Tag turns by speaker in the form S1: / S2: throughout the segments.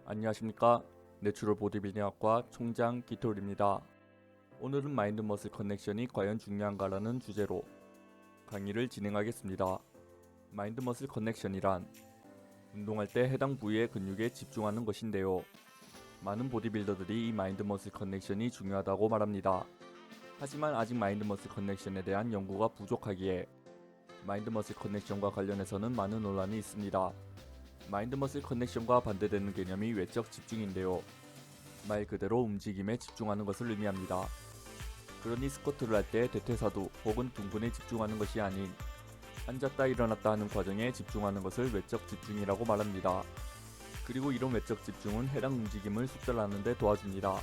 S1: 안녕하십니까. 내추럴 보디빌딩학과 총장 기톨입니다. 오늘은 마인드 머슬 커넥션이 과연 중요한가라는 주제로 강의를 진행하겠습니다. 마인드 머슬 커넥션이란 운동할 때 해당 부위의 근육에 집중하는 것인데요. 많은 보디빌더들이 이 마인드 머슬 커넥션이 중요하다고 말합니다. 하지만 아직 마인드 머슬 커넥션에 대한 연구가 부족하기에 마인드 머슬 커넥션과 관련해서는 많은 논란이 있습니다. 마인드 머슬 커넥션과 반대되는 개념이 외적 집중인데요. 말 그대로 움직임에 집중하는 것을 의미합니다. 그러니 스쿼트를 할 때 대퇴사두 혹은 둥근에 집중하는 것이 아닌 앉았다 일어났다 하는 과정에 집중하는 것을 외적 집중이라고 말합니다. 그리고 이런 외적 집중은 해당 움직임을 숙달하는 데 도와줍니다.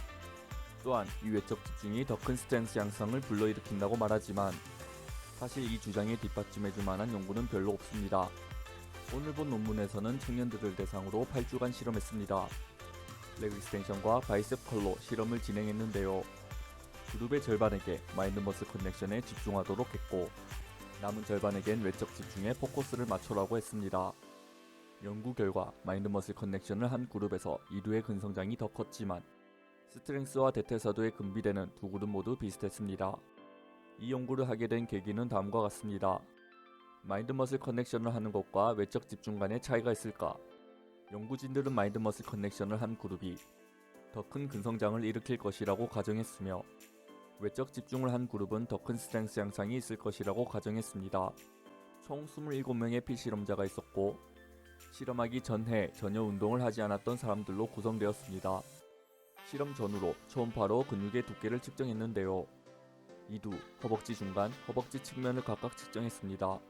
S1: 또한 이 외적 집중이 더 큰 스트렝스 향상을 불러일으킨다고 말하지만 사실 이 주장에 뒷받침해줄 만한 연구는 별로 없습니다. 오늘 본 논문에서는 청년들을 대상으로 8주간 실험했습니다. 레그 익스텐션과 바이셉 컬로 실험을 진행했는데요. 그룹의 절반에게 마인드 머슬 커넥션에 집중하도록 했고 남은 절반에겐 외적 집중에 포커스를 맞춰라고 했습니다. 연구 결과 마인드 머슬 커넥션을 한 그룹에서 이두의 근성장이 더 컸지만 스트렝스와 대퇴사두에 금비되는 두 그룹 모두 비슷했습니다. 이 연구를 하게 된 계기는 다음과 같습니다. 마인드 머슬 커넥션을 하는 것과 외적 집중 간의 차이가 있을까? 연구진들은 마인드 머슬 커넥션을 한 그룹이 더 큰 근성장을 일으킬 것이라고 가정했으며 외적 집중을 한 그룹은 더 큰 스트렝스 향상이 있을 것이라고 가정했습니다. 총 27명의 피실험자가 있었고 실험하기 전해 전혀 운동을 하지 않았던 사람들로 구성되었습니다. 실험 전후로 초음파로 근육의 두께를 측정했는데요. 이두, 허벅지 중간, 허벅지 측면을 각각 측정했습니다.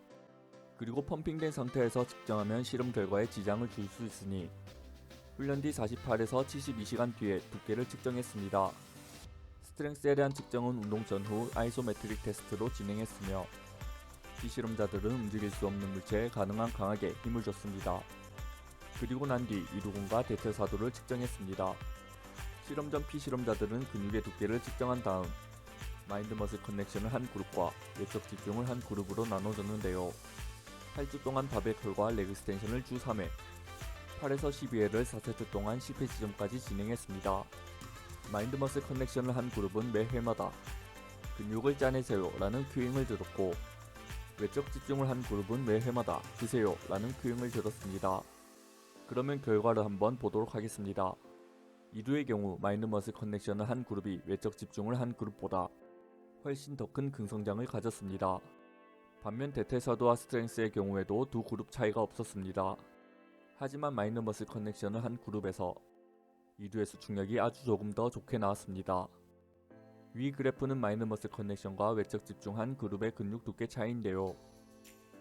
S1: 그리고 펌핑된 상태에서 측정하면 실험 결과에 지장을 줄 수 있으니 훈련 뒤 48에서 72시간 뒤에 두께를 측정했습니다. 스트렝스에 대한 측정은 운동 전후 아이소메트릭 테스트로 진행했으며 피실험자들은 움직일 수 없는 물체에 가능한 강하게 힘을 줬습니다. 그리고 난 뒤 이두근과 대퇴사두를 측정했습니다. 실험 전 피실험자들은 근육의 두께를 측정한 다음 마인드 머슬 커넥션을 한 그룹과 외적 집중을 한 그룹으로 나눠졌는데요. 8주 동안 바벨컬과 레그 익스텐션을 주 3회, 8에서 12회를 4세트 동안 10회 지점까지 진행했습니다. 마인드 머슬 커넥션을 한 그룹은 매 회마다 근육을 짜내세요 라는 큐잉을 들었고 외적 집중을 한 그룹은 매 회마다 드세요 라는 큐잉을 들었습니다. 그러면 결과를 한번 보도록 하겠습니다. 이두의 경우 마인드 머슬 커넥션을 한 그룹이 외적 집중을 한 그룹보다 훨씬 더 큰 근성장을 가졌습니다. 반면 대퇴사두와 스트렝스의 경우에도 두 그룹 차이가 없었습니다. 하지만 마인드 머슬 커넥션을 한 그룹에서 이두의 수축력이 아주 조금 더 좋게 나왔습니다. 위 그래프는 마인드 머슬 커넥션과 외적 집중한 그룹의 근육 두께 차이인데요.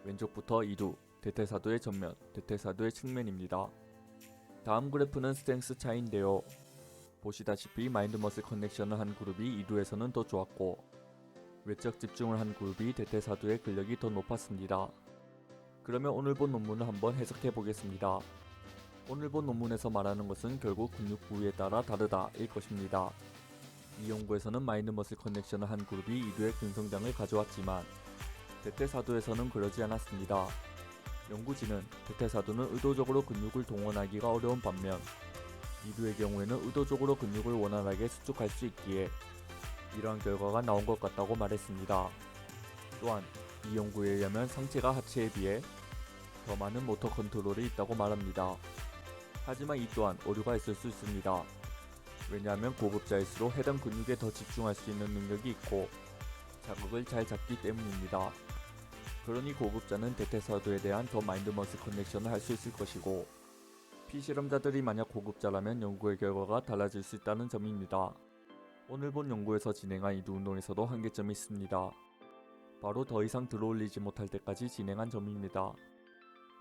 S1: 왼쪽부터 이두, 대퇴사두의 전면, 대퇴사두의 측면입니다. 다음 그래프는 스트렝스 차이인데요. 보시다시피 마인드 머슬 커넥션을 한 그룹이 이두에서는 더 좋았고 외적 집중을 한 그룹이 대퇴사두의 근력이 더 높았습니다. 그러면 오늘 본 논문을 한번 해석해 보겠습니다. 오늘 본 논문에서 말하는 것은 결국 근육 부위에 따라 다르다 일 것입니다. 이 연구에서는 마인드 머슬 커넥션을 한 그룹이 이두의 근성장을 가져왔지만 대퇴사두에서는 그러지 않았습니다. 연구진은 대퇴사두는 의도적으로 근육을 동원하기가 어려운 반면 이두의 경우에는 의도적으로 근육을 원활하게 수축할 수 있기에 이러한 결과가 나온 것 같다고 말했습니다. 또한 이 연구에 의하면 상체가 하체에 비해 더 많은 모터 컨트롤이 있다고 말합니다. 하지만 이 또한 오류가 있을 수 있습니다. 왜냐하면 고급자일수록 해당 근육에 더 집중할 수 있는 능력이 있고 자극을 잘 잡기 때문입니다. 그러니 고급자는 대퇴사두에 대한 더 마인드 머슬 커넥션을 할 수 있을 것이고 피실험자들이 만약 고급자라면 연구의 결과가 달라질 수 있다는 점입니다. 오늘 본 연구에서 진행한 이두 운동에서도 한계점이 있습니다. 바로 더 이상 들어올리지 못할 때까지 진행한 점입니다.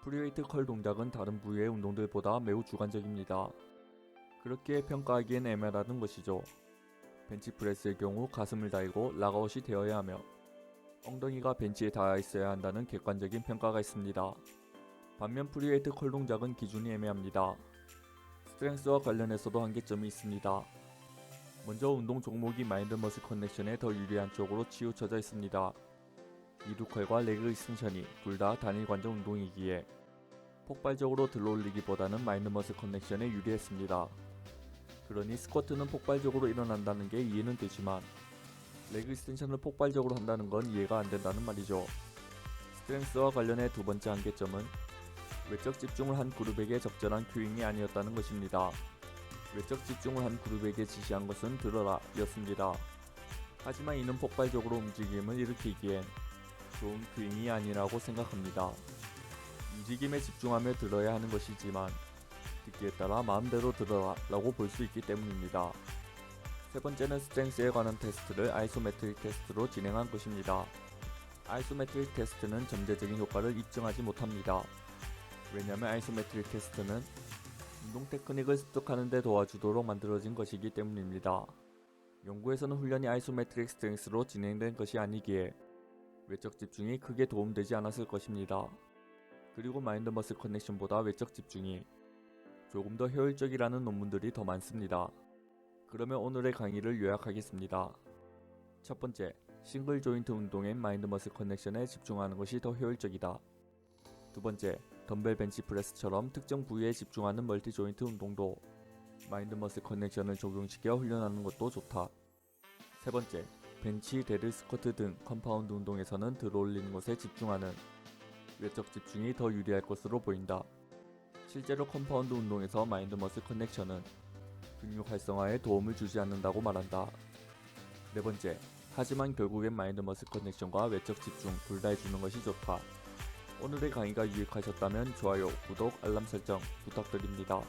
S1: 프리웨이트 컬 동작은 다른 부위의 운동들보다 매우 주관적입니다. 그렇게 평가하기엔 애매하다는 것이죠. 벤치프레스의 경우 가슴을 달고 락아웃이 되어야 하며 엉덩이가 벤치에 닿아 있어야 한다는 객관적인 평가가 있습니다. 반면 프리웨이트 컬 동작은 기준이 애매합니다. 스트렝스와 관련해서도 한계점이 있습니다. 먼저 운동 종목이 마인드 머슬 커넥션에 더 유리한 쪽으로 치우쳐져 있습니다. 이두컬과 레그 익스텐션이 둘 다 단일 관절 운동이기에 폭발적으로 들어올리기보다는 마인드머슬 커넥션에 유리했습니다. 그러니 스쿼트는 폭발적으로 일어난다는 게 이해는 되지만 레그 익스텐션을 폭발적으로 한다는 건 이해가 안 된다는 말이죠. 스트렝스와 관련해 두 번째 한계점은 외적 집중을 한 그룹에게 적절한 큐잉이 아니었다는 것입니다. 외적 집중을 한 그룹에게 지시한 것은 들어라 였습니다. 하지만 이는 폭발적으로 움직임을 일으키기엔 좋은 큐잉이 아니라고 생각합니다. 움직임에 집중하며 들어야 하는 것이지만 듣기에 따라 마음대로 들어라 라고 볼 수 있기 때문입니다. 세 번째는 스트렝스에 관한 테스트를 아이소메트릭 테스트로 진행한 것입니다. 아이소메트릭 테스트는 잠재적인 효과를 입증하지 못합니다. 왜냐하면 아이소메트릭 테스트는 운동 테크닉을 습득하는 데 도와주도록 만들어진 것이기 때문입니다. 연구에서는 훈련이 아이소메트릭 스트렝스로 진행된 것이 아니기에 외적 집중이 크게 도움되지 않았을 것입니다. 그리고 마인드머슬 커넥션보다 외적 집중이 조금 더 효율적이라는 논문들이 더 많습니다. 그러면 오늘의 강의를 요약하겠습니다. 첫 번째, 싱글 조인트 운동엔 마인드머슬 커넥션에 집중하는 것이 더 효율적이다. 두 번째, 덤벨 벤치 프레스처럼 특정 부위에 집중하는 멀티 조인트 운동도 마인드머슬 커넥션을 적용시켜 훈련하는 것도 좋다. 세 번째, 벤치, 데드, 스쿼트 등 컴파운드 운동에서는 들어올리는 것에 집중하는 외적 집중이 더 유리할 것으로 보인다. 실제로 컴파운드 운동에서 마인드머슬 커넥션은 근육 활성화에 도움을 주지 않는다고 말한다. 네 번째, 하지만 결국엔 마인드머슬 커넥션과 외적 집중 둘 다 해주는 것이 좋다. 오늘의 강의가 유익하셨다면 좋아요, 구독, 알람 설정 부탁드립니다.